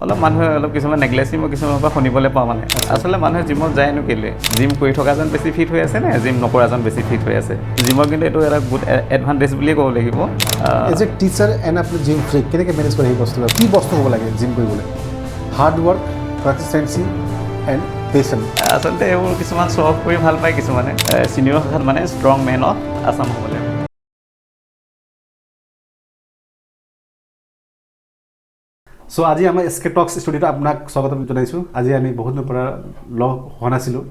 অলপ মানুহে অলপ কিছুমান নেগলেচি মই কিছুমানৰ পৰা শুনিবলৈ পাওঁ মানে আচলতে মানুহে জিমত যায়নো কেলৈ জিম কৰি থকাজন বেছি ফিট হৈ আছে নে জিম নকৰাজন বেছি ফিট হৈ আছে জিমৰ কিন্তু এইটো এটা গুড এডভান্টেজ বুলিয়ে ক'ব লাগিব এজ এ টিচাৰ এণ্ড আপুনি জিম ফ্ৰীক কেনেকৈ মেনেজ কৰে সেই বস্তুটো কি বস্তু হ'ব লাগে জিম কৰিবলৈ hard work consistency and patient আচলতে এইবোৰ কিছুমান শ্ব' অফ কৰি ভাল পায় কিছুমানে চিনিয়ৰ শাখাত মানে ষ্ট্ৰং মেন অফ আছাম হ'ব লাগে চ' আজি আমাৰ এছ কে টক্স ষ্টুডিঅ'ত আপোনাক স্বাগতম জনাইছোঁ আজি আমি বহুত দিনৰ পৰা লগ হোৱা নাছিলোঁ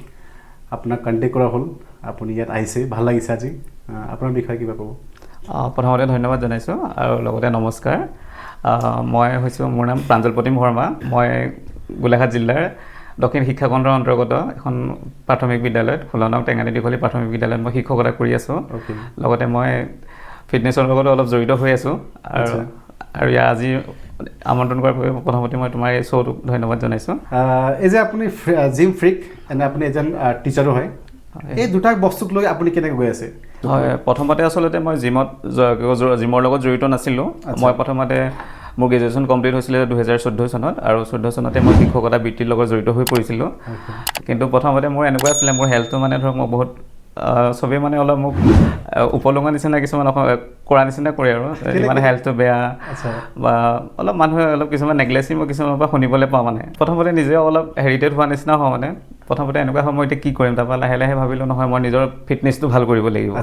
আপোনাক কণ্টেক্ট কৰা হ'ল আপুনি ইয়াত আহিছে ভাল লাগিছে আজি আপোনাৰ বিষয়ে কিবা ক'ব প্ৰথমতে ধন্যবাদ জনাইছোঁ আৰু লগতে নমস্কাৰ মই হৈছোঁ মোৰ নাম প্ৰাঞ্জল প্ৰতিম শৰ্মা মই গোলাঘাট জিলাৰ দক্ষিণ শিক্ষা খণ্ডৰ অন্তৰ্গত এখন প্ৰাথমিক বিদ্যালয়ত 16 নং টেঙানী দীঘলী প্ৰাথমিক বিদ্যালয়ত মই শিক্ষকতা কৰি আছোঁ লগতে মই ফিটনেছৰ লগত অলপ জড়িত হৈ আছোঁ আৰু ইয়াৰ আজি আমন্ত্ৰণ কৰাৰ বাবে প্ৰথমতে মই তোমাৰ এই শ্ব'টোক ধন্যবাদ জনাইছোঁ এই যে আপুনি জিম ফ্ৰীক এণ্ড আপুনি এজন টিচাৰো হয় এই দুটা বস্তুক লৈ আপুনি কেনেকৈ গৈ আছে হয় প্ৰথমতে আচলতে মই জিমৰ লগত জড়িত নাছিলোঁ মই প্ৰথমতে মোৰ গ্ৰেজুৱেশ্যন কমপ্লিট হৈছিলে 2014 চনত আৰু 14 চনতে মই শিক্ষকতা বৃত্তিৰ লগত জড়িত হৈ পৰিছিলোঁ কিন্তু প্ৰথমতে মোৰ এনেকুৱা আছিলে মোৰ হেল্থটো মানে ধৰক মই বহুত চবেই মানে অলপ মোক উপলঙা নিচিনা কিছুমান কৰা নিচিনা কৰে আৰু মানে হেল্থটো বেয়া বা অলপ মানুহে অলপ কিছুমান নেগলেচি মই কিছুমানৰ পৰা শুনিবলৈ পাওঁ মানে প্ৰথমতে নিজেও অলপ হেৰিটেড হোৱা নিচিনা হয় মানে প্ৰথমতে এনেকুৱা হয় মই এতিয়া কি কৰিম তাৰপৰা লাহে লাহে ভাবিলোঁ নহয় মই নিজৰ ফিটনেছটো ভাল কৰিব লাগিব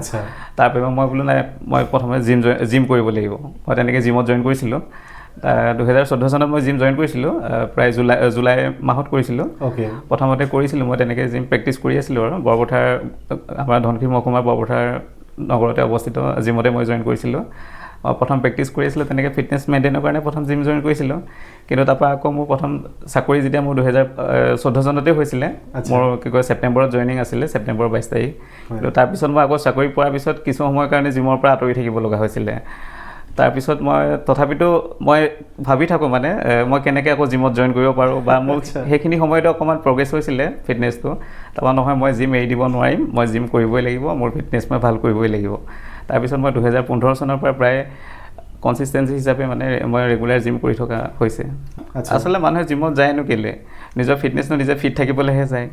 তাৰপৰা মই বোলো নাই মই প্ৰথমে জিম কৰিব লাগিব মই তেনেকৈ জিমত জইন কৰিছিলোঁ 2014 চনত মই জিম জইন কৰিছিলোঁ প্ৰায় জুলাই মাহত কৰিছিলোঁ প্ৰথমতে কৰিছিলোঁ মই তেনেকৈ জিম প্ৰেক্টিছ কৰি আছিলোঁ আৰু বৰপথাৰ আমাৰ ধনশিৰি মহকুমাৰ বৰপথাৰ নগৰতে অৱস্থিত জিমতে মই জইন কৰিছিলোঁ প্ৰথম প্ৰেক্টিছ কৰি আছিলোঁ তেনেকৈ ফিটনেছ মেইনটেইনৰ কাৰণে প্ৰথম জিম জইন কৰিছিলোঁ কিন্তু তাৰপৰা আকৌ মোৰ প্ৰথম চাকৰি যেতিয়া মোৰ 2014 চনতে হৈছিলে মোৰ কি কয় ছেপ্টেম্বৰত জইনিং আছিলে ছেপ্টেম্বৰৰ 22 তাৰিখ কিন্তু তাৰপিছত মই আকৌ চাকৰি পোৱাৰ পিছত কিছু সময়ৰ কাৰণে জিমৰ পৰা আঁতৰি থাকিব লগা হৈছিলে তাৰপিছত মই তথাপিতো মই ভাবি থাকোঁ মানে মই কেনেকৈ আকৌ জিমত জইন কৰিব পাৰোঁ বা মোৰ সেইখিনি সময়তো অকণমান প্ৰগ্ৰেছ হৈছিলে ফিটনেছটো তাৰপৰা নহয় মই জিম এৰি দিব নোৱাৰিম মই জিম কৰিবই লাগিব মোৰ ফিটনেছ মই ভাল কৰিবই লাগিব তাৰপিছত মই 2015 চনৰ পৰা প্ৰায় কনচিষ্টেঞ্চি হিচাপে মানে মই ৰেগুলাৰ জিম কৰি থকা হৈছে আচলতে মানুহে জিমত যায়নো কেলৈ নিজৰ ফিটনেছটো নিজে ফিট থাকিবলৈহে যায়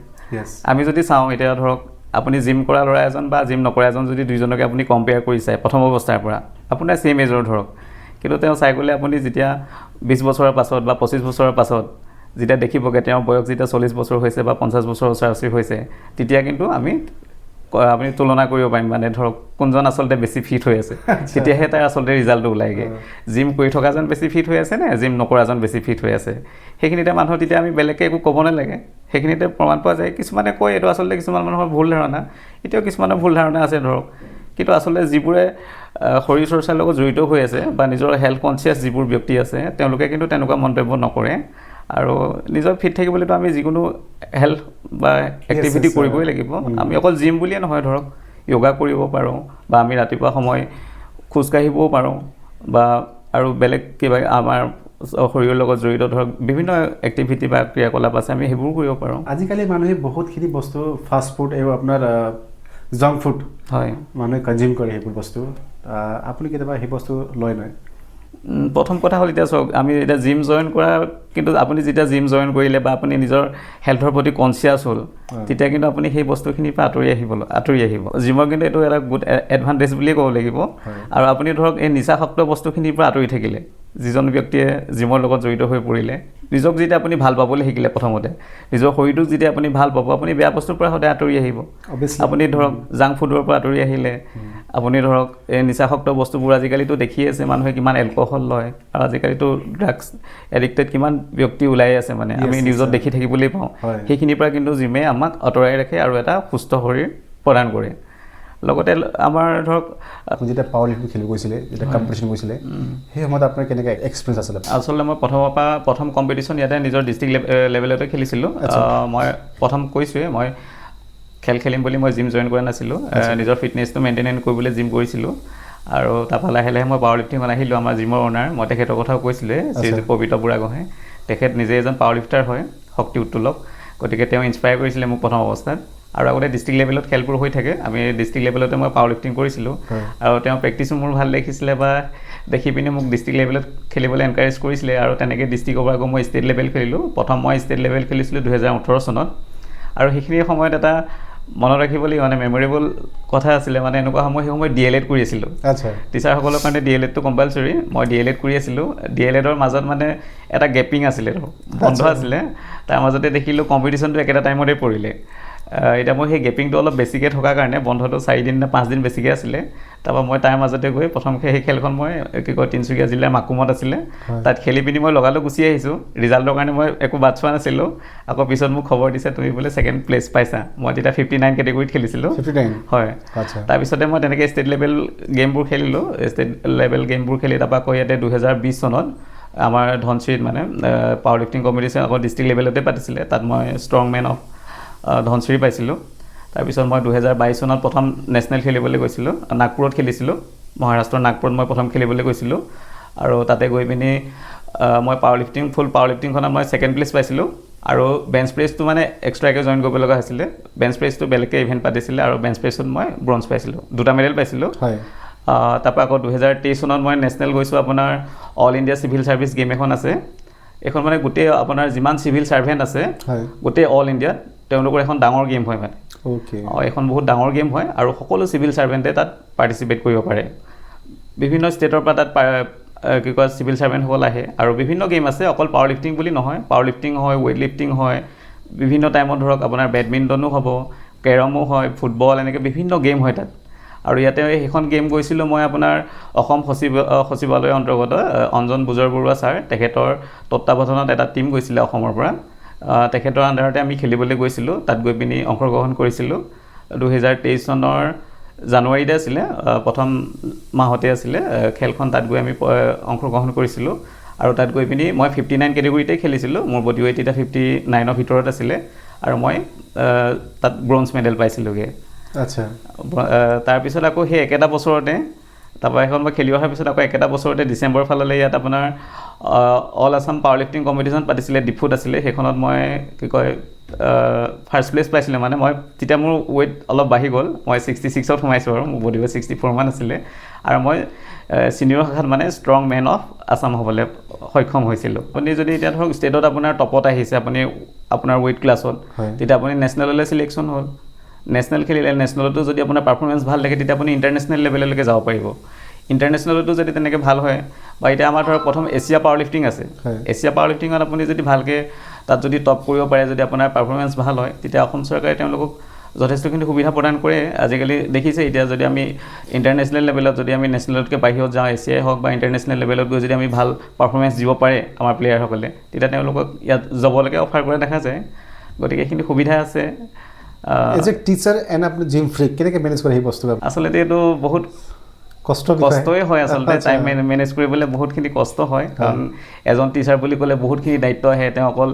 আমি যদি চাওঁ এতিয়া ধৰক আপুনি জিম কৰা ল'ৰা এজন বা জিম নকৰা এজন যদি দুইজনকে আপুনি কম্পেয়াৰ কৰি চায় প্ৰথম অৱস্থাৰ পৰা আপোনাৰ ছেইম এজৰ ধৰক কিন্তু তেওঁ চাই গ'লে আপুনি যেতিয়া 20 বছৰৰ পাছত বা 25 বছৰৰ পাছত যেতিয়া দেখিবগৈ তেওঁৰ বয়স যেতিয়া 40 বছৰ হৈছে বা 50 বছৰ ওচৰা-ওচৰি হৈছে তেতিয়া কিন্তু আপুনি তুলনা কৰিব পাৰিম মানে ধৰক কোনজন আচলতে বেছি ফিট হৈ আছে তেতিয়াহে তাৰ আচলতে ৰিজাল্টটো ওলাইগে জিম কৰি থকাজন বেছি ফিট হৈ আছে নে জিম নকৰাজন বেছি ফিট হৈ আছে সেইখিনিতে মানুহ তেতিয়া আমি বেলেগকৈ একো ক'ব নালাগে সেইখিনিতে প্ৰমাণ পোৱা যায় কিছুমানে কয় এইটো আচলতে কিছুমান মানুহৰ ভুল ধাৰণা এতিয়াও কিছুমানৰ ভুল ধাৰণা আছে ধৰক কিন্তু আচলতে যিবোৰে শৰীৰ চৰ্চাৰ লগত জড়িত হৈ আছে বা নিজৰ হেল্থ কনচিয়াছ যিবোৰ ব্যক্তি আছে তেওঁলোকে কিন্তু তেনেকুৱা মন্তব্য নকৰে আৰু নিজৰ ফিট থাকিবলৈতো আমি যিকোনো হেল্থ বা এক্টিভিটি কৰিবই লাগিব আমি অকল জিম বুলিয়ে নহয় ধৰক য়োগা কৰিব পাৰোঁ বা আমি ৰাতিপুৱা সময় খোজকাঢ়িবও পাৰোঁ বা আৰু বেলেগ কিবা আমাৰ শৰীৰৰ লগত জড়িত ধৰক বিভিন্ন এক্টিভিটি বা ক্ৰিয়াকলাপ আছে আমি সেইবোৰ কৰিব পাৰোঁ আজিকালি মানুহে বহুতখিনি বস্তু ফাষ্ট ফুড এইবোৰ আপোনাৰ জাংক ফুড হয় মানুহে কনজিউম কৰে সেইবোৰ বস্তু আপুনি কেতিয়াবা সেই বস্তু লয় নহয় প্ৰথম কথা হ'ল এতিয়া চাওক আমি এতিয়া জিম জইন কৰা কিন্তু আপুনি যেতিয়া জিম জইন কৰিলে বা আপুনি নিজৰ হেল্থৰ প্ৰতি কনচিয়াছ হ'ল তেতিয়া কিন্তু আপুনি সেই বস্তুখিনিৰ পৰা আঁতৰি আহিব জিমৰ কিন্তু এইটো এটা গুড এডভান্টেজ বুলিয়ে ক'ব লাগিব আৰু আপুনি ধৰক এই নিচাসক্ত বস্তুখিনিৰ পৰা আঁতৰি থাকিলে যিজন ব্যক্তিয়ে জিমৰ লগত জড়িত হৈ পৰিলে নিজক যেতিয়া আপুনি ভাল পাবলৈ শিকিলে প্ৰথমতে নিজৰ শৰীৰটোক যেতিয়া আপুনি ভাল পাব আপুনি বেয়া বস্তুৰ পৰা সদায় আঁতৰি আহিব আপুনি ধৰক জাংক ফুডৰ পৰা আঁতৰি আহিলে আপুনি ধৰক এই নিচাসক্ত বস্তুবোৰ আজিকালিতো দেখিয়ে আছে মানুহে কিমান এলকহল লয় আৰু আজিকালিতো ড্ৰাগছ এডিক্টেড কিমান ব্যক্তি ওলাই আছে মানে আমি নিউজত দেখি থাকিবলৈ পাওঁ সেইখিনিৰ পৰা কিন্তু জিমে আমাক আঁতৰাই ৰাখে আৰু এটা সুস্থ শৰীৰ প্ৰদান কৰে লগতে আমাৰ ধৰক আপুনি যেতিয়া পাৱাৰ লিফটিং খেলিব গৈছিলে যেতিয়া কম্পিটিশ্যন গৈছিলে সেই সময়ত আপোনাৰ কেনেকৈ এক্সপিৰিয়েঞ্চ আছিলে আচলতে মই প্ৰথম কম্পিটিশ্যন ইয়াতে নিজৰ ডিষ্ট্ৰিক্ট লেভেলতে খেলিছিলোঁ মই প্ৰথম কৈছোঁৱে মই খেলিম বুলি মই জিম জইন কৰা নাছিলোঁ নিজৰ ফিটনেছটো মেইনটেইন কৰিবলৈ জিম কৰিছিলোঁ আৰু তাৰপৰা লাহে লাহে মই পাৱাৰ লিফটিঙত আহিলোঁ আমাৰ জিমৰ অ'নাৰ মই তেখেতৰ কথাও কৈছিলোঁ শ্ৰী পবিত্ৰ বুঢ়াগোহাঁই তেখেত নিজে এজন পাৱাৰ লিফটাৰ হয় শক্তি উত্তোলক গতিকে তেওঁ ইনস্পায়াৰ কৰিছিলে মোক প্ৰথম অৱস্থাত আৰু আগতে ডিষ্ট্ৰিক্ট লেভেলত খেলবোৰ হৈ থাকে আমি ডিষ্ট্ৰিক্ট লেভেলতে মই পাৱাৰ লিফটিং কৰিছিলোঁ আৰু তেওঁ প্ৰেক্টিছো মোৰ ভাল দেখিছিলে বা দেখি পিনে মোক ডিষ্ট্ৰিক্ট লেভেলত খেলিবলৈ এনকাৰেজ কৰিছিলে আৰু তেনেকৈ ডিষ্ট্ৰিক্টৰ পৰা আকৌ মই ষ্টেট লেভেল খেলিলোঁ প্ৰথম মই ষ্টেট লেভেল খেলিছিলোঁ 2018 চনত আৰু সেইখিনি সময়ত এটা মনত ৰাখিবলৈ মানে মেমৰেবল কথা আছিলে মানে এনেকুৱা সময় সেই সময়ত DLED কৰি আছিলোঁ আচ্ছা টিচাৰসকলৰ কাৰণে DLEDটো কম্পালচৰি মই DLED কৰি আছিলোঁ DLEDৰ মাজত মানে এটা গেপিং আছিলে বন্ধ আছিলে তাৰ মাজতে দেখিলোঁ কম্পিটিশ্যনটো একেটা টাইমতে পৰিলে এতিয়া মই সেই গেপিংটো অলপ বেছিকৈ থকাৰ কাৰণে বন্ধটো 4 দিন নে 5 দিন বেছিকৈ আছিলে তাৰপৰা মই তাৰ মাজতে গৈ প্ৰথমকৈ সেই খেলখন মই কি কয় তিনিচুকীয়া জিলাৰ মাকুমত আছিলে তাত খেলি পিনি মই লগালগ গুচি আহিছোঁ ৰিজাল্টৰ কাৰণে মই একো বাট চোৱা নাছিলোঁ আকৌ পিছত মোক খবৰ দিছে তুমি বোলে 2nd প্লেচ পাইছা মই তেতিয়া 59 কেটেগৰীত খেলিছিলোঁ 59 হয় আচ্ছা তাৰপিছতে মই তেনেকৈ ষ্টেট লেভেল গেমবোৰ খেলিলোঁ ষ্টেট লেভেল গেমবোৰ খেলি তাৰপৰা আকৌ ইয়াতে 2020 চনত আমাৰ ধনশ্ৰীত মানে পাৱাৰ লিফটিং কম্পিটিশ্যন আকৌ ডিষ্ট্ৰিক্ট লেভেলতে পাতিছিলে তাত মই ষ্ট্ৰং মেন অফ ধনশ্ৰী পাইছিলোঁ তাৰপিছত মই 2022 চনত প্ৰথম নেশ্যনেল খেলিবলৈ গৈছিলোঁ নাগপুৰত খেলিছিলোঁ মহাৰাষ্ট্ৰৰ নাগপুৰত মই প্ৰথম খেলিবলৈ গৈছিলোঁ আৰু তাতে গৈ পিনি মই ফুল পাৱাৰ লিফটিংখনত মই 2nd প্লেচ পাইছিলোঁ আৰু বেঞ্চ প্ৰেছটো মানে এক্সট্ৰাকৈ জইন কৰিব লগা হৈছিলে বেঞ্চ প্ৰেছটো বেলেগকৈ ইভেণ্ট পাতিছিলে আৰু বেঞ্চ প্ৰেছত মই ব্ৰঞ্জ পাইছিলোঁ 2টা মেডেল পাইছিলোঁ হয় তাৰপৰা আকৌ 2023 চনত মই নেশ্যনেল গৈছোঁ আপোনাৰ all India civil service game এখন আছে এখন মানে গোটেই আপোনাৰ যিমান চিভিল ছাৰ্ভেণ্ট আছে হয় গোটেই অল ইণ্ডিয়াত তেওঁলোকৰ এখন ডাঙৰ গেম হয় মানে ওকে এখন বহুত ডাঙৰ গেম হয় আৰু সকলো চিভিল ছাৰ্ভেণ্টে তাত পাৰ্টিচিপেট কৰিব পাৰে বিভিন্ন ষ্টেটৰ পৰা তাত কি কয় চিভিল ছাৰ্ভেণ্টসকল আহে আৰু বিভিন্ন গেম আছে অকল পাৱাৰ লিফটিং বুলি নহয় পাৱাৰ লিফটিং হয় ৱেইট লিফটিং হয় বিভিন্ন টাইমত ধৰক আপোনাৰ বেডমিণ্টনো হ'ব কেৰমো হয় ফুটবল এনেকৈ বিভিন্ন গেম হয় তাত আৰু ইয়াতে সেইখন গেম গৈছিলোঁ মই আপোনাৰ অসম সচিবালয়ৰ অন্তৰ্গত অঞ্জন বুজৰ বৰুৱা ছাৰ তেখেতৰ তত্ত্বাৱধানত এটা টীম গৈছিলে অসমৰ পৰা তেখেতৰ আণ্ডাৰতে আমি খেলিবলৈ গৈছিলোঁ তাত গৈ পিনি অংশগ্ৰহণ কৰিছিলোঁ 2023 চনৰ জানুৱাৰীতে আছিলে প্ৰথম মাহতে আছিলে খেলখন তাত গৈ আমি অংশগ্ৰহণ কৰিছিলোঁ আৰু তাত গৈ পিনি মই 59 কেটেগৰীতে খেলিছিলোঁ মোৰ বডি ৱেইট এতিয়া 59ৰ ভিতৰত আছিলে আৰু মই তাত ব্ৰঞ্জ মেডেল পাইছিলোঁগৈ আচ্ছা তাৰপিছত আকৌ সেই একেটা বছৰতে তাৰপৰা এখন মই খেলি অহাৰ পিছত আকৌ একেটা বছৰতে ডিচেম্বৰ ফাললৈ ইয়াত আপোনাৰ all Assam power lifting competition পাতিছিলে ডিফুত আছিলে সেইখনত মই কি কয় ফাৰ্ষ্ট প্লেচ পাইছিলোঁ মানে মই তেতিয়া মোৰ ৱেইট অলপ বাঢ়ি গ'ল মই 66ত সোমাইছোঁ আৰু মোৰ বডি ৱেইট 64 মান আছিলে আৰু মই ছিনিয়ৰ শাখাত মানে ষ্ট্ৰং মেন অফ আছাম হ'বলৈ সক্ষম হৈছিলোঁ আপুনি যদি এতিয়া ধৰক ষ্টেটত আপোনাৰ টপত আহিছে আপুনি আপোনাৰ ৱেইট ক্লাছত তেতিয়া আপুনি নেশ্যনেললৈ ছিলেকশ্যন হ'ল নেশ্যনেল খেলিলে নেশ্যনেলতো যদি আপোনাৰ পাৰফৰ্মেঞ্চ ভাল থাকে তেতিয়া আপুনি ইণ্টাৰনেশ্যনেল লেভেললৈকে যাব পাৰিব ইণ্টাৰনেশ্যনেলতো যদি তেনেকৈ ভাল হয় বা এতিয়া আমাৰ ধৰক প্ৰথম এছিয়া পাৱাৰ লিফটিং আছে এছিয়া পাৱাৰ লিফটিঙত আপুনি যদি ভালকৈ তাত যদি টপ কৰিব পাৰে যদি আপোনাৰ পাৰফৰ্মেঞ্চ ভাল হয় তেতিয়া অসম চৰকাৰে তেওঁলোকক যথেষ্টখিনি সুবিধা প্ৰদান কৰে আজিকালি দেখিছে এতিয়া যদি আমি ইণ্টাৰনেশ্যনেল লেভেলত যদি আমি নেশ্যনেলতকৈ বাহিৰত যাওঁ এছিয়াই হওক বা ইণ্টাৰনেশ্যনেল লেভেলত গৈ যদি আমি ভাল পাৰফৰ্মেঞ্চ দিব পাৰে আমাৰ প্লেয়াৰসকলে তেতিয়া তেওঁলোকক ইয়াত জবলৈকে অফাৰ কৰা দেখা যায় গতিকে এইখিনি সুবিধা আছে এজ এ টিচাৰ এণ্ড আপুনি জিম ফ্ৰীক কেনেকৈ মেনেজ কৰে সেই বস্তু আচলতে এইটো বহুত কষ্টই হয় আচলতে টাইম মেনেজ কৰিবলৈ বহুতখিনি কষ্ট হয় কাৰণ এজন টিচাৰ বুলি ক'লে বহুতখিনি দায়িত্ব আহে তেওঁ অকল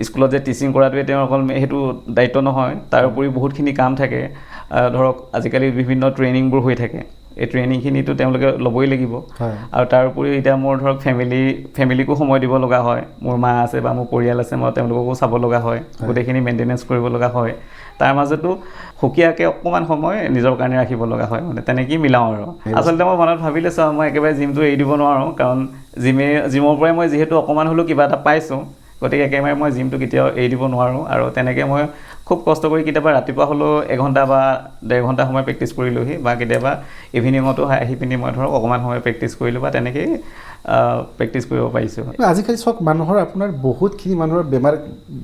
স্কুলত যে টিচিং কৰাটোৱে তেওঁৰ অকল সেইটো দায়িত্ব নহয় তাৰ উপৰি বহুতখিনি কাম থাকে ধৰক আজিকালি বিভিন্ন ট্ৰেইনিংবোৰ হৈ থাকে এই ট্ৰেইনিংখিনিতো তেওঁলোকে ল'বই লাগিব আৰু তাৰ উপৰিও এতিয়া মোৰ ধৰক ফেমিলিকো সময় দিব লগা হয় মোৰ মা আছে বা মোৰ পৰিয়াল আছে মই তেওঁলোককো চাব লগা হয় গোটেইখিনি মেইনটেনেঞ্চ কৰিব লগা হয় তাৰ মাজতো সুকীয়াকৈ অকণমান সময় নিজৰ কাৰণে ৰাখিব লগা হয় মানে তেনেকেই মিলাওঁ আৰু আচলতে মই মনত ভাবি লৈছোঁ মই একেবাৰে জিমটো এৰি দিব নোৱাৰোঁ কাৰণ জিমৰ পৰাই মই যিহেতু অকণমান হ'লেও কিবা এটা পাইছোঁ গতিকে একেবাৰে মই জিমটো কেতিয়াও এৰি দিব নোৱাৰোঁ আৰু তেনেকৈ মই খুব কষ্ট কৰি কেতিয়াবা ৰাতিপুৱা হ'লেও 1 ঘণ্টা বা 1.5 ঘণ্টা সময় প্ৰেক্টিছ কৰিলোঁহি বা কেতিয়াবা ইভিনিঙতো আহি পিনি মই ধৰক অকণমান সময় প্ৰেক্টিছ কৰিলোঁ বা তেনেকেই প্ৰেক্টিছ কৰিব পাৰিছোঁ আজিকালি চাওক মানুহৰ আপোনাৰ বহুতখিনি মানুহৰ বেমাৰ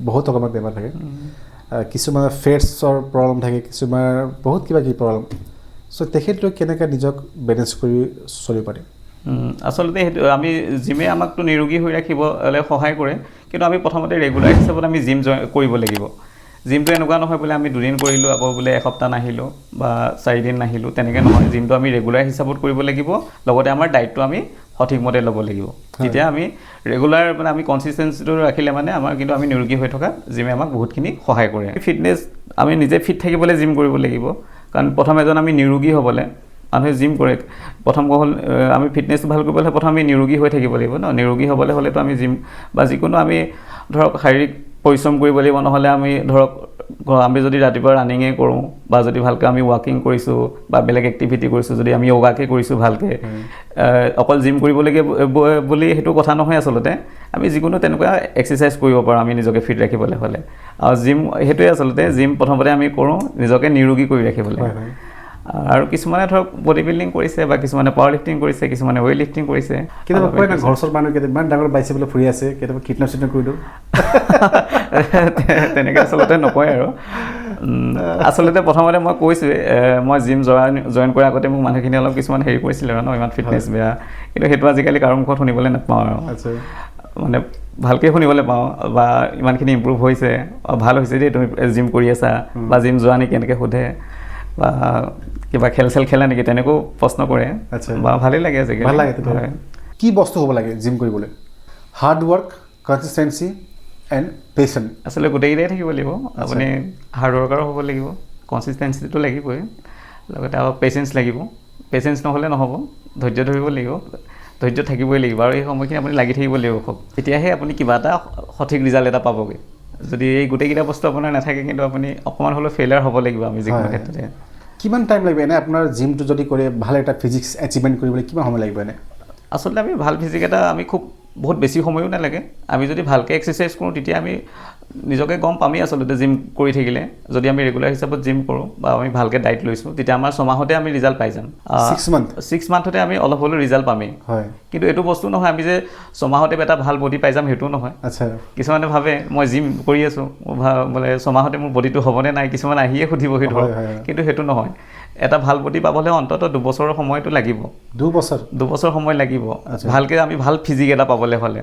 বহুত ৰকমৰ বেমাৰ থাকে কিছুমানৰ ফেটছৰ প্ৰব্লেম থাকে কিছুমানৰ বহুত কিবা কিবি প্ৰব্লেম চ' তেখেতলোক কেনেকৈ নিজক বেলেঞ্চ কৰি চলিব পাৰে আচলতে সেইটো আমি জিমে আমাকতো নিৰোগী হৈ ৰাখিবলৈ সহায় কৰে কিন্তু আমি প্ৰথমতে ৰেগুলাৰ হিচাপত আমি জিম কৰিব লাগিব জিমটো এনেকুৱা নহয় বোলে আমি 2 দিন কৰিলোঁ আকৌ বোলে এসপ্তাহ নাহিলোঁ বা 4 দিন নাহিলোঁ তেনেকৈ নহয় জিমটো আমি ৰেগুলাৰ হিচাপত কৰিব লাগিব লগতে আমাৰ ডায়েটটো আমি সঠিকমতে ল'ব লাগিব তেতিয়া আমি ৰেগুলাৰ মানে আমি কনচিষ্টেঞ্চিটো ৰাখিলে মানে আমাৰ কিন্তু আমি নিৰোগী হৈ থকা জিমে আমাক বহুতখিনি সহায় কৰে ফিটনেছ আমি নিজে ফিট থাকিবলৈ জিম কৰিব লাগিব কাৰণ প্ৰথম এজন আমি নিৰোগী হ'বলৈ মানুহে জিম কৰে প্ৰথম হ'ল আমি ফিটনেছটো ভাল কৰিবলৈ হ'লে প্ৰথম আমি নিৰোগী হৈ থাকিব লাগিব ন নিৰোগী হ'বলৈ হ'লেতো আমি জিম বা যিকোনো আমি ধৰক শাৰীৰিক পৰিশ্ৰম কৰিব লাগিব নহ'লে আমি ধৰক আমি যদি ৰাতিপুৱা ৰানিঙে কৰোঁ বা যদি ভালকৈ আমি ৱাকিং কৰিছোঁ বা বেলেগ এক্টিভিটি কৰিছোঁ, যদি আমি য়োগাকে কৰিছোঁ ভালকৈ, অকল জিম কৰিবলৈকে বুলি সেইটো কথা নহয় আচলতে। আমি যিকোনো তেনেকুৱা এক্সাৰচাইজ কৰিব পাৰোঁ আমি নিজকে ফিট ৰাখিবলৈ হ'লে। আৰু জিম সেইটোৱে আচলতে, জিম প্ৰথমতে আমি কৰোঁ নিজকে নিৰোগী কৰি ৰাখিবলৈ। আৰু কিছুমানে ধৰক বডি বিল্ডিং কৰিছে বা কিছুমানে পাৱাৰ লিফটিং কৰিছে, কিছুমানে ৱেইট লিফটিং কৰিছে। কেতিয়াবা কয় না ঘৰ চৰ মানুহ কেতিয়াবা ইমান ডাঙৰ বাইছে বোলে ফুৰি আছে, কেতিয়াবা কিডনেপ চিডনেপ কৰি দিওঁ। তেনেকৈ আচলতে নকয় আৰু। আচলতে প্ৰথমতে মই কৈছোঁৱে, মই জিম জইন কৰাৰ আগতে মোক মানুহখিনি অলপ কিছুমান হেৰি কৰিছিলে আৰু ইমান ফিটনেছ বেয়া, কিন্তু সেইটো আজিকালি কাৰো মুখত শুনিবলৈ নাপাওঁ আৰু। মানে ভালকৈ শুনিবলৈ পাওঁ বা ইমানখিনি ইম্প্ৰুভ হৈছে, ভাল হৈছে দেই তুমি জিম কৰি আছা, বা জিম যোৱা নেকি এনেকৈ সোধে, বা কিবা খেল চেল খেলা নেকি তেনেকৈও প্ৰশ্ন কৰে, বা ভালেই লাগে আজিকালি। ভাল লাগে। কি বস্তু হ'ব লাগে জিম কৰিবলৈ? Hard work, consistency and patient. আচলতে গোটেইকেইটাই থাকিব লাগিব। আপুনি হাৰ্ড ৱৰ্কাৰো হ'ব লাগিব, কনচিষ্টেঞ্চিটো লাগিবই, লগতে আৰু পেচেঞ্চ লাগিব। পেচেঞ্চ নহ'লে নহ'ব, ধৈৰ্য ধৰিব লাগিব, ধৈৰ্য থাকিবই লাগিব, আৰু এই সময়খিনি আপুনি লাগি থাকিব লাগিব খুব। তেতিয়াহে আপুনি কিবা এটা সঠিক ৰিজাল্ট এটা পাবগৈ। যদি এই গোটেইকেইটা বস্তু আপোনাৰ নাথাকে, কিন্তু আপুনি অকণমান হ'লেও ফেইলাৰ হ'ব লাগিব আমি যিকোনো ক্ষেত্ৰতে। কিমান টাইম লাগিব এনে আপোনাৰ জিমটো যদি কৰে ভাল এটা ফিজিক্স এচিভমেণ্ট কৰিবলৈ কিমান সময় লাগিব এনে? আচলতে আমি ভাল ফিজিক এটা আমি খুব বহুত বেছি সময়ো নালাগে। আমি যদি ভালকৈ এক্সাৰচাইজ কৰোঁ তেতিয়া আমি নিজকে গম পামেই আচলতে জিম কৰি থাকিলে। যদি আমি ৰেগুলাৰ হিচাপত জিম কৰোঁ বা আমি ভালকৈ ডাইট লৈছোঁ, তেতিয়া আমাৰ 6 মাহতে আমি ৰিজাল্ট পাই যাম। 6 মান্থতে আমি অলপ হ'লেও ৰিজাল্ট পামেই। কিন্তু এইটো বস্তু নহয় আমি যে 6 মাহতে এটা ভাল বডি পাই যাম, সেইটোও নহয়। কিছুমানে ভাবে মই জিম কৰি আছোঁ, বোলে 6 মাহতে মোৰ বডিটো হ'বনে নাই, কিছুমান আহিয়ে সুধিবহি ধৰক, কিন্তু সেইটো নহয়। এটা ভাল বডি পাবলৈ অন্ততঃ 2 বছৰৰ সময়টো লাগিব। 2 বছৰ সময় লাগিব ভালকৈ আমি ভাল ফিজিক এটা পাবলৈ হ'লে,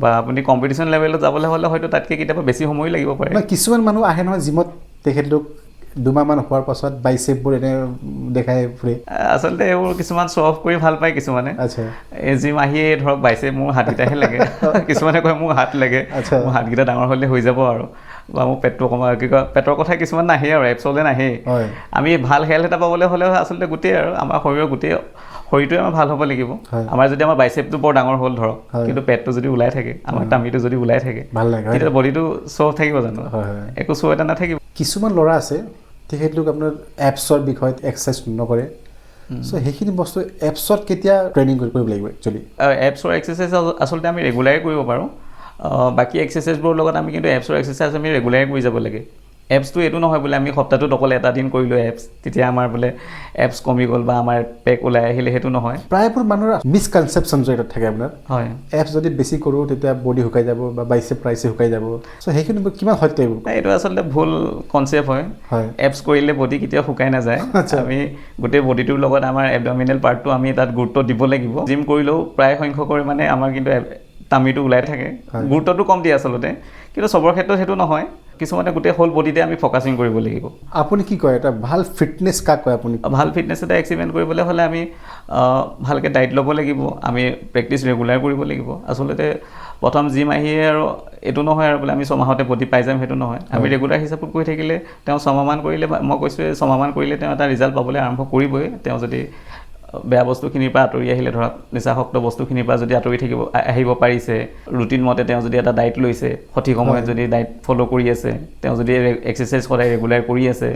বা আপুনি কম্পিটিশ্যন লেভেলত যাবলৈ হ'লে হয়তো তাতকৈ কেতিয়াবা বেছি সময়ো লাগিব পাৰে। কিছুমান মানুহ আহে নহয় জিমত, তেখেতলোক 2 মাহমান হোৱাৰ পাছত বাইচেপবোৰ এনে দেখাই ফুৰে। আচলতে এইবোৰ কিছুমান শ্ব' অফ কৰি ভাল পায় কিছুমানে। এই জিম আহিয়ে ধৰক বাইচেপ মোৰ হাতকেইটাহে লাগে, কিছুমানে কয় মোৰ হাত লাগে, মোৰ হাতকেইটা ডাঙৰ হ'লে হৈ যাব আৰু, বা মোৰ পেটটো কমাই কি কয় পেটৰ কথা কিছুমান নাহে আৰু এপছলৈ নাহেই। আমি ভাল হেল্থ এটা পাবলৈ হ'লে আচলতে গোটেই আৰু আমাৰ শৰীৰৰ গোটেই শৰীৰটোৱে আমাৰ ভাল হ'ব লাগিব। আমাৰ যদি আমাৰ বাইচেপটো বৰ ডাঙৰ হ'ল ধৰক, কিন্তু পেটটো যদি ওলাই থাকে, আমাৰ টামিটো যদি ওলাই থাকে, তেতিয়া বডিটো শ্ব' থাকিব জানো? একো শ্ব' এটা নাথাকিব। কিছুমান ল'ৰা আছে তেখেতলোক আপোনাৰ এপছৰ বিষয়ত এক্সাৰচাইজ নকৰে, চ' সেইখিনি বস্তু এপছত কেতিয়া ট্ৰেইনিং কৰিব লাগিব একচুৱেলি? এপছৰ এক্সাৰচাইজ আচলতে আমি ৰেগুলাৰে কৰিব পাৰোঁ। বাকী এক্সাৰচাইজবোৰৰ লগত আমি কিন্তু এপছৰ এক্সাৰচাইজ আমি ৰেগুলাৰে কৰি যাব লাগে। এপছটো এইটো নহয় বোলে আমি সপ্তাহটোত অকল এটা দিন কৰিলোঁ এপছ, তেতিয়া আমাৰ বোলে এপছ কমি গ'ল বা আমাৰ পেক ওলাই আহিলে, সেইটো নহয়। প্ৰায়বোৰ মানুহৰ মিছকনচেপশ্যন এটা থাকে আপোনাৰ, এপছ যদি বেছি কৰোঁ তেতিয়া বডি শুকাই যাব বা বাইচেপ ট্ৰাইচেপ শুকাই যাব, চ' সেইখিনি কিমান সত্য এইবোৰ? এইটো আচলতে ভুল কনচেপ্ট হয়। এপছ কৰিলে বডি কেতিয়াও শুকাই নাযায়। আমি গোটেই বডিটোৰ লগত আমাৰ এবডমিনেল পাৰ্টটো আমি তাত গুৰুত্ব দিব লাগিব। জিম কৰিলেও প্ৰায় সংখ্যকৰ মানে আমাৰ কিন্তু টামিটো ওলাই থাকে, গুৰুত্বটো কম দিয়ে আচলতে, কিন্তু চবৰ ক্ষেত্ৰত সেইটো নহয়। কিছুমানে গোটেই হোল বডিতে আমি ফ'কাচিং কৰিব লাগিব। আপুনি কি কয় এটা ভাল ফিটনেছ কাক কয় আপুনি? ভাল ফিটনেছ এটা এক্সিভমেণ্ট কৰিবলৈ হ'লে আমি ভালকৈ ডাইট ল'ব লাগিব, আমি প্ৰেক্টিছ ৰেগুলাৰ কৰিব লাগিব। আচলতে প্ৰথম জিম আহিয়ে আৰু এইটো নহয় আৰু বোলে আমি 6 মাহতে বডি পাই যাম, সেইটো নহয়। আমি ৰেগুলাৰ হিচাপত কৰি থাকিলে, তেওঁ 6 মাহমান কৰিলে, মই কৈছোঁ 6 মাহমান কৰিলে তেওঁ এটা ৰিজাল্ট পাবলৈ আৰম্ভ কৰিবই। তেওঁ যদি বেয়া বস্তুখিনিৰ পৰা আঁতৰি আহিলে, ধৰক নিচাসক্ত বস্তুখিনিৰ পৰা যদি আঁতৰি আহিব পাৰিছে, ৰুটিন মতে তেওঁ যদি এটা ডাইট লৈছে, সঠিক সময়ত যদি ডাইট ফ'ল' কৰি আছে, তেওঁ যদি এক্সাৰচাইজ সদায় ৰেগুলাৰ কৰি আছে,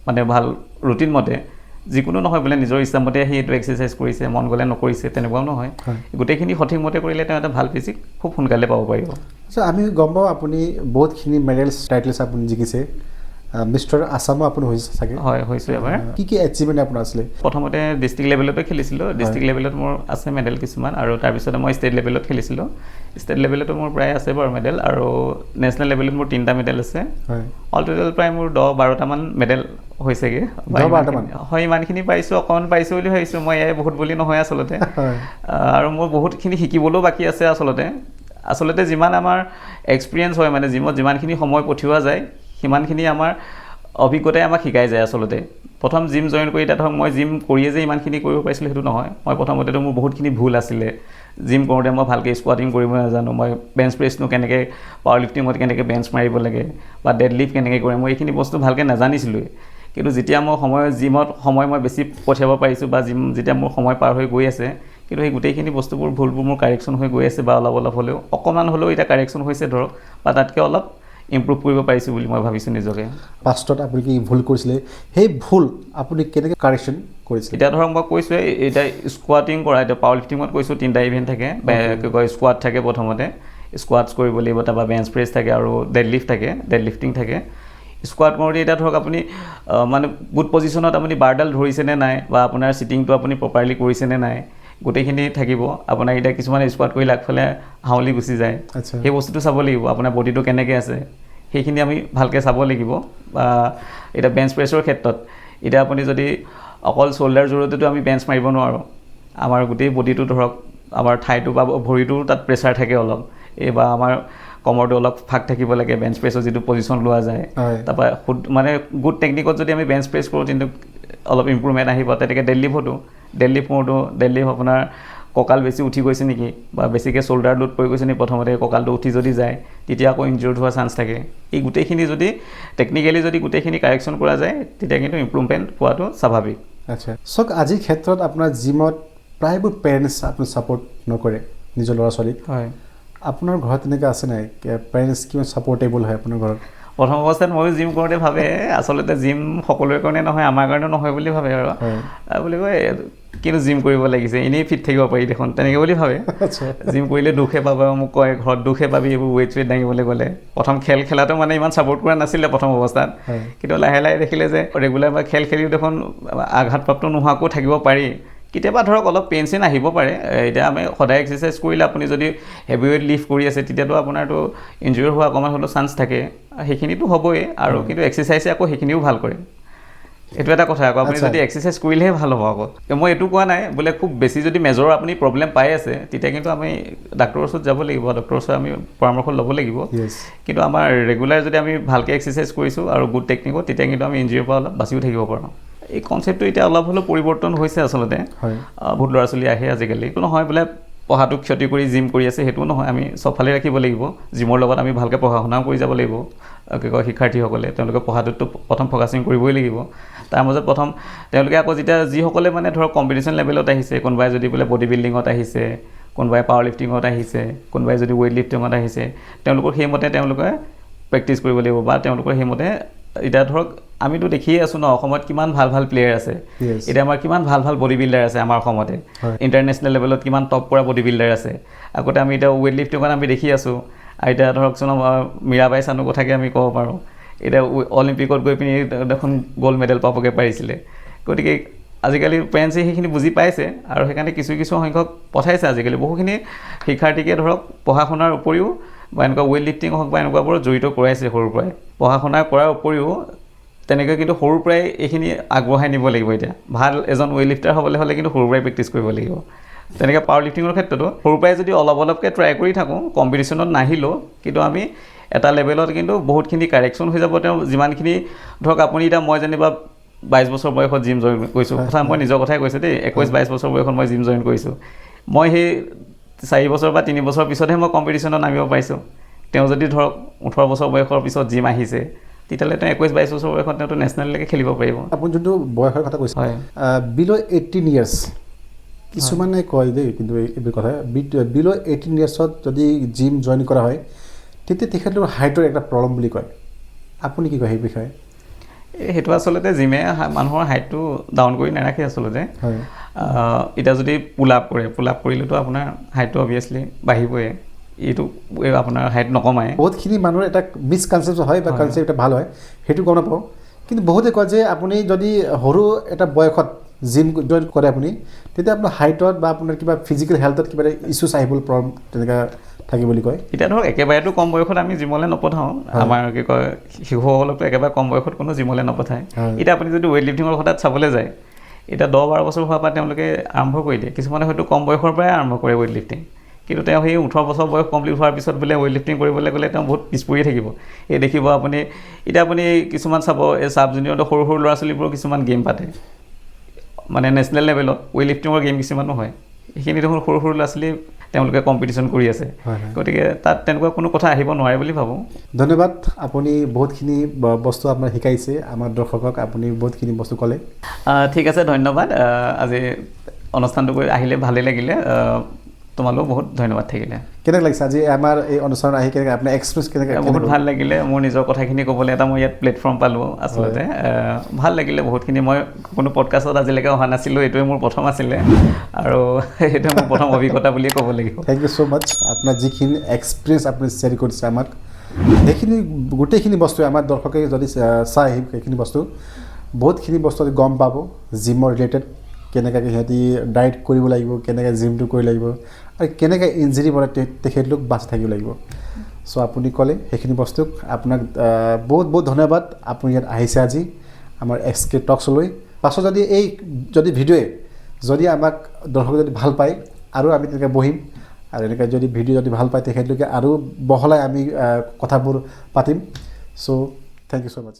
মানে ভাল ৰুটিন মতে, যিকোনো নহয় বোলে নিজৰ ইচ্ছামতে আহি এইটো এক্সাৰচাইজ কৰিছে, মন গ'লে নকৰিছে, তেনেকুৱাও নহয়। গোটেইখিনি সঠিক মতে কৰিলে তেওঁ এটা ভাল ফিজিক খুব সোনকালে পাব পাৰিব। আমি গম পাওঁ আপুনি বহুতখিনি মেডেলছ টাইটেলছ আপুনি জিকিছে, মিষ্টাৰ আছামো আপুনি হৈছে চাগে? হয়, হৈছোঁ এবাৰ। কি এচিভমেণ্ট আপোনাৰ আছিলে? প্ৰথমতে ডিষ্ট্ৰিক্ট লেভেলতে খেলিছিলোঁ। ডিষ্ট্ৰিক্ট লেভেলত মোৰ আছে মেডেল কিছুমান, আৰু তাৰপিছতে মই ষ্টেট লেভেলত খেলিছিলোঁ। ষ্টেট লেভেলতো মোৰ প্ৰায় আছে বাৰু মেডেল, আৰু নেশ্যনেল লেভেলত মোৰ 3টা মেডেল আছে। অল টোটেল প্ৰায় মোৰ 10-12টামান মেডেল হৈছেগৈ। হয়, ইমানখিনি পাইছোঁ, অকণমান পাইছোঁ বুলি ভাবিছোঁ মই। এয়াই বহুত বুলি নহয় আচলতে, আৰু মোৰ বহুতখিনি শিকিবলৈও বাকী আছে আচলতে যিমান আমাৰ এক্সপিৰিয়েঞ্চ হয়, মানে জিমত যিমানখিনি সময় পঠিওৱা যায়, সিমানখিনি আমাৰ অভিজ্ঞতাই আমাক শিকাই যায় আচলতে। প্ৰথম জিম জইন কৰি এতিয়া ধৰক মই জিম কৰিয়ে যে ইমানখিনি কৰিব পাৰিছিলোঁ সেইটো নহয়। মই প্ৰথমতেতো মোৰ বহুতখিনি ভুল আছিলে। জিম কৰোঁতে মই ভালকৈ স্কোৱাটিং কৰিব নাজানো, মই বেঞ্চ প্ৰেছনো কেনেকৈ, পাৱাৰ লিফটিঙত কেনেকৈ বেঞ্চ মাৰিব লাগে, বা ডেড লিফ্ট কেনেকৈ কৰে, মই এইখিনি বস্তু ভালকৈ নাজানিছিলোঁৱেই। কিন্তু যেতিয়া মই জিমত সময় মই বেছি পঠিয়াব পাৰিছোঁ, বা যেতিয়া মোৰ সময় পাৰ হৈ গৈ আছে, কিন্তু সেই গোটেইখিনি বস্তুবোৰ ভুলবোৰ মোৰ কাৰেকশ্যন হৈ গৈ আছে, বা অলপ হ'লেও অকণমান হ'লেও এতিয়া কাৰেকশ্যন হৈছে ধৰক, বা তাতকৈ অলপ ইম্প্ৰুভ কৰিব পাৰিছোঁ বুলি মই ভাবিছোঁ নিজকে। পাষ্টত আপুনি কি ভুল কৰিছিলে, সেই ভুল আপুনি কেনেকৈ কাৰেকশ্যন কৰিছিলে? এতিয়া ধৰক মই কৈছোঁ এতিয়া স্কোৱাটিং কৰা, এতিয়া পাৱাৰ লিফটিঙত কৈছোঁ 3টা ইভেণ্ট থাকে, কি কয় স্কোৱাট থাকে প্ৰথমতে, স্কোৱাটছ কৰিব লাগিব, তাৰপৰা বেঞ্চ প্ৰেছ থাকে আৰু ডেড লিফ্ট থাকে, ডেড লিফটিং থাকে। স্কোৱাট কৰোঁতে এতিয়া ধৰক আপুনি মানে গুড পজিশ্যনত আপুনি বাৰডাল ধৰিছেনে নাই বা আপোনাৰ ছিটিংটো আপুনি প্ৰপাৰলি কৰিছেনে নাই, গোটেইখিনি থাকিব। আপোনাৰ এতিয়া কিছুমানে স্কোৱাট কৰিলে আগফালে হাউলি গুচি যায়, সেই বস্তুটো চাব লাগিব, আপোনাৰ বডিটো কেনেকৈ আছে সেইখিনি আমি ভালকৈ চাব লাগিব। বা এতিয়া বেঞ্চ প্ৰেছৰ ক্ষেত্ৰত এতিয়া আপুনি যদি অকল শ্ব'ল্ডাৰ জোৰতেতো আমি বেঞ্চ মাৰিব নোৱাৰোঁ, আমাৰ গোটেই বডিটো ধৰক আমাৰ ঠাইটো বা ভৰিটোৰ তাত প্ৰেছাৰ থাকে অলপ, বা আমাৰ কমৰটো অলপ ফাক থাকিব লাগে বেঞ্চ প্ৰেছৰ যিটো পজিশ্যন লোৱা যায়। তাৰপৰা মানে গুড টেকনিকত যদি আমি বেঞ্চ প্ৰেছ কৰোঁ কিন্তু অলপ ইম্প্ৰুভমেণ্ট আহিব। তেনেকৈ ডেড লিফ্টো ডেড লিফ্ট আপোনাৰ কঁকাল বেছি উঠি গৈছে নেকি বা বেছিকৈ শ্ব'ল্ডাৰ লোড পৰি গৈছে নেকি, প্ৰথমতে কঁকালটো উঠি যদি যায় তেতিয়া আকৌ ইনজিয়ৰ্ড হোৱা চান্স থাকে। এই গোটেইখিনি যদি টেকনিকেলি যদি গোটেইখিনি কাৰেকশ্যন কৰা যায় তেতিয়া কিন্তু ইম্প্ৰুভমেণ্ট পোৱাটো স্বাভাৱিক। আচ্ছা, চাওক আজিৰ ক্ষেত্ৰত আপোনাৰ জিমত প্ৰায়বোৰ পেৰেণ্টছ আপুনি ছাপৰ্ট নকৰে নিজৰ ল'ৰা ছোৱালীক। হয়, আপোনাৰ ঘৰত তেনেকৈ আছে নাই, পেৰেণ্টছ কিমান ছাপৰ্টেবল হয় আপোনাৰ ঘৰত? প্ৰথম অৱস্থাত ময়ো জিম কৰোঁতে ভাবে আচলতে জিম সকলোৰে কাৰণে নহয়, আমাৰ কাৰণেও নহয় বুলি ভাবে আৰু বুলি কয় কিন্তু জিম কৰিব লাগিছে, এনেই ফিট থাকিব পাৰি দেখোন, তেনেকৈ বুলি ভাবে। জিম কৰিলে দুখে পাব, মোক কয় ঘৰত দুখে পাবি এইবোৰ ৱেইট দাঙিবলৈ গ'লে। প্ৰথম খেল খেলাটো মানে ইমান ছাপৰ্ট কৰা নাছিলে প্ৰথম অৱস্থাত, কিন্তু লাহে লাহে দেখিলে যে ৰেগুলাৰ বা খেল খেলিও দেখোন আঘাতপ্ৰাপ্ত নোহোৱাকৈও থাকিব পাৰি। কেতিয়াবা ধৰক অলপ পেইন চেইন আহিব পাৰে, এতিয়া আমি সদায় এক্সাৰচাইজ কৰিলে আপুনি যদি হেভি ৱেইট লিফ্ট কৰি আছে তেতিয়াতো আপোনাৰতো ইনজিয়ৰ হোৱা অকণমান হ'লেও চান্স থাকে, সেইখিনিতো হ'বই। আৰু কিন্তু এক্সাৰচাইজে আকৌ সেইখিনিও ভাল কৰে, এইটো এটা কথা আকৌ। আপুনি যদি এক্সাৰচাইজ কৰিলেহে ভাল হ'ব আকৌ। মই এইটো কোৱা নাই বোলে খুব বেছি যদি মেজৰ আপুনি প্ৰব্লেম পাই আছে তেতিয়া কিন্তু আমি ডাক্তৰৰ ওচৰত যাব লাগিব, ডাক্তৰৰ ওচৰত আমি পৰামৰ্শ ল'ব লাগিব। কিন্তু আমাৰ ৰেগুলাৰ যদি আমি ভালকৈ এক্সাৰচাইজ কৰিছোঁ আৰু গুড টেকনিকত তেতিয়া কিন্তু আমি ইনজিয়ৰ পৰা অলপ বাচিও থাকিব পাৰোঁ। এই কনচেপ্টটো এতিয়া অলপ হ'লেও পৰিৱৰ্তন হৈছে আচলতে। বহুত ল'ৰা ছোৱালী আহে আজিকালি, এইটো নহয় বোলে পঢ়াটো ক্ষতি কৰি জিম কৰি আছে, সেইটোও নহয়। আমি চবফালে ৰাখিব লাগিব, জিমৰ লগত আমি ভালকৈ পঢ়া শুনাও কৰি যাব লাগিব। কি কয় শিক্ষাৰ্থীসকলে তেওঁলোকে পঢ়াটোতো প্ৰথম ফ'কাচিং কৰিবই লাগিব। তাৰ মাজত প্ৰথম তেওঁলোকে আকৌ যেতিয়া যিসকলে মানে ধৰক কম্পিটিশ্যন লেভেলত আহিছে, কোনোবাই যদি বোলে বডি বিল্ডিঙত আহিছে, কোনোবাই পাৱাৰ লিফ্টিঙত আহিছে, কোনোবাই যদি ৱেইট লিফ্টিঙত আহিছে, তেওঁলোকৰ সেইমতে তেওঁলোকে প্ৰেক্টিছ কৰিব লাগিব বা তেওঁলোকৰ সেইমতে। এতিয়া ধৰক আমিতো দেখিয়ে আছোঁ ন অসমত কিমান ভাল ভাল প্লেয়াৰ আছে, এতিয়া আমাৰ কিমান ভাল ভাল বডি বিল্ডাৰ আছে আমাৰ অসমতে, ইণ্টাৰনেশ্যনেল লেভেলত কিমান টপ কৰা বডি বিল্ডাৰ আছে। আগতে আমি এতিয়া ৱেইট লিফ্টিঙত আমি দেখি আছোঁ, আৰু এতিয়া ধৰকচোন মীৰাবাই চানুৰ কথাকে আমি ক'ব পাৰোঁ। এতিয়া অলিম্পিকত গৈ পিনি দেখোন গ'ল্ড মেডেল পাবগৈ পাৰিছিলে। গতিকে আজিকালি পেৰেণ্টছে সেইখিনি বুজি পাইছে আৰু সেইকাৰণে কিছু সংখ্যক পঠাইছে আজিকালি বহুখিনি শিক্ষাৰ্থীকে ধৰক পঢ়া শুনাৰ উপৰিও বা এনেকুৱা ৱেইট লিফ্টিং হওক বা এনেকুৱাবোৰত জড়িত কৰাইছে সৰুৰ পৰাই। পঢ়া শুনা কৰাৰ উপৰিও তেনেকৈ কিন্তু সৰুৰ পৰাই এইখিনি আগবঢ়াই নিব লাগিব। এতিয়া ভাল এজন ৱেইট লিফ্টাৰ হ'বলৈ হ'লে কিন্তু সৰুৰ পৰাই প্ৰেক্টিছ কৰিব লাগিব। তেনেকৈ পাৱাৰ লিফ্টিঙৰ ক্ষেত্ৰতো সৰুৰ পৰাই যদি অলপকৈ ট্ৰাই কৰি থাকোঁ, কম্পিটিশ্যনত নাহিলেও কিন্তু আমি এটা লেভেলত কিন্তু বহুতখিনি কাৰেকশ্যন হৈ যাব। তেওঁ যিমানখিনি ধৰক আপুনি এতিয়া মই যেনিবা 22 বছৰ বয়সত জিম জইন কৰিছোঁ, কথা মই নিজৰ কথাই কৈছোঁ দেই, 21-22 বছৰ বয়সত মই জিম জইন কৰিছোঁ। মই সেই 4 বছৰ বা 3 বছৰ পিছতহে মই কম্পিটিশ্যনত নামিব পাৰিছোঁ। তেওঁ যদি ধৰক 18 বছৰ বয়সৰ পিছত জিম আহিছে তেতিয়াহ'লে তেওঁ 21-22 বছৰ বয়সত তেওঁতো নেশ্যনেললৈকে খেলিব পাৰিব। আপুনি যোনটো বয়সৰ কথা কৈছে, বিল' 18 ইয়াৰ্ছ কিছুমানে কয় দেই, কিন্তু এইবোৰ কথা বিল' 18 ইয়াৰ্ছত যদি জিম জইন কৰা হয় তেতিয়া তেখেতৰ হাইটৰ এটা প্ৰব্লেম বুলি কয়। আপুনি কি কয় সেই বিষয়ে? সেইটো আচলতে জিমে মানুহৰ হাইটটো ডাউন কৰি নাৰাখে আচলতে। এতিয়া যদি পুল আপ কৰিলেতো আপোনাৰ হাইটটো অভিয়াছলি বাঢ়িবই, এইটো আপোনাৰ হাইট নকমায়। বহুতখিনি মানুহৰ এটা মিছকনচেপশ্যন হয় বা কনচেপ্ট এটা ভাল হয়, সেইটো গম নাপাওঁ। কিন্তু বহুতে কয় যে আপুনি যদি সৰু এটা বয়সত জিম জইন কৰে আপুনি তেতিয়া আপোনাৰ হাইটত বা আপোনাৰ কিবা ফিজিকেল হেল্থত কিবা ইছ্যুছ আহিবলৈ প্ৰব্লেম তেনেকুৱা থাকে বুলি কয়। এতিয়া ধৰক একেবাৰেতো কম বয়সত আমি জিমলৈ নপঠাওঁ, আমাৰ কি কয় শিশুসকলকতো একেবাৰে কম বয়সত কোনো জিমলৈ নপঠায়। এতিয়া আপুনি যদি ৱেইট লিফ্টিঙৰ কথাত চাবলৈ যায়, এতিয়া 10-12 বছৰ হোৱাৰ পৰা তেওঁলোকে আৰম্ভ কৰি দিয়ে। কিছুমানে হয়তো কম বয়সৰ পৰাই আৰম্ভ কৰে ৱেইট লিফ্টিং, কিন্তু তেওঁ সেই 18 বছৰ বয়স কমপ্লিট হোৱাৰ পিছত বোলে ৱেইট লিফ্টিং কৰিবলৈ গ'লে তেওঁ বহুত পিছ পৰিয়ে থাকিব। এই দেখিব আপুনি এতিয়া আপুনি কিছুমান চাব এই চাব জুনিয়ৰতো সৰু ল'ৰা ছোৱালীবোৰৰ কিছুমান গেম পাতে, মানে নেশ্যনেল লেভেলত ৱেইট লিফ্টিঙৰ গেম কিছুমানো হয়। সেইখিনি দেখোন সৰু ল'ৰা ছোৱালী তেওঁলোকে কম্পিটিশ্যন কৰি আছে, গতিকে তাত তেনেকুৱা কোনো কথা আহিব নোৱাৰে বুলি ভাবোঁ। ধন্যবাদ, আপুনি বহুতখিনি বস্তু আপোনাৰ শিকাইছে আমাৰ দৰ্শকক, আপুনি বহুতখিনি বস্তু ক'লে। ঠিক আছে, ধন্যবাদ। আজি অনুষ্ঠানটো কৰি আহিলে ভালেই লাগিলে, তোমালৈও বহুত ধন্যবাদ থাকিলে। কেনেকৈ লাগিছে আজি আমাৰ এই অনুষ্ঠানত আহি কেনেকৈ আপোনাৰ এক্সপিৰিয়েঞ্চ কেনেকৈ বহুত ভাল লাগিলে মোৰ নিজৰ কথাখিনি ক'বলৈ এটা মই ইয়াত প্লেটফৰ্ম পালোঁ আচলতে ভাল লাগিলে বহুতখিনি মই কোনো পডকাষ্টত আজিলৈকে অহা নাছিলোঁ এইটোৱে মোৰ প্ৰথম আছিলে আৰু এইটোৱে মোৰ প্ৰথম অভিজ্ঞতা বুলিয়ে ক'ব লাগিব থেংক ইউ ছ' মাছ আপোনাৰ যিখিনি এক্সপিৰিয়েঞ্চ আপুনি শ্বেয়াৰ কৰিছে আমাক সেইখিনি গোটেইখিনি বস্তুৱে আমাৰ দৰ্শকে যদি চাই সেইখিনি বস্তু বহুতখিনি বস্তু গম পাব জিমৰ ৰিলেটেড কেনেকৈ সিহঁতি ডায়েট কৰিব লাগিব কেনেকৈ জিমটো কৰিব লাগিব আৰু কেনেকৈ ইঞ্জুৰি পৰা তেখেতলোক বাচি থাকিব লাগিব চ' আপুনি ক'লে সেইখিনি বস্তুক আপোনাক বহুত বহুত ধন্যবাদ আপুনি ইয়াত আহিছে আজি আমাৰ SK টক্সলৈ পাছত যদি ভিডিঅ'য়ে যদি আমাক দৰ্শকে যদি ভাল পায় আৰু আমি তেনেকৈ বহিম আৰু এনেকৈ যদি ভিডিঅ' যদি ভাল পায় তেখেতলোকে আৰু বহলাই আমি কথাবোৰ পাতিম চ' থেংক ইউ ছ' মাছ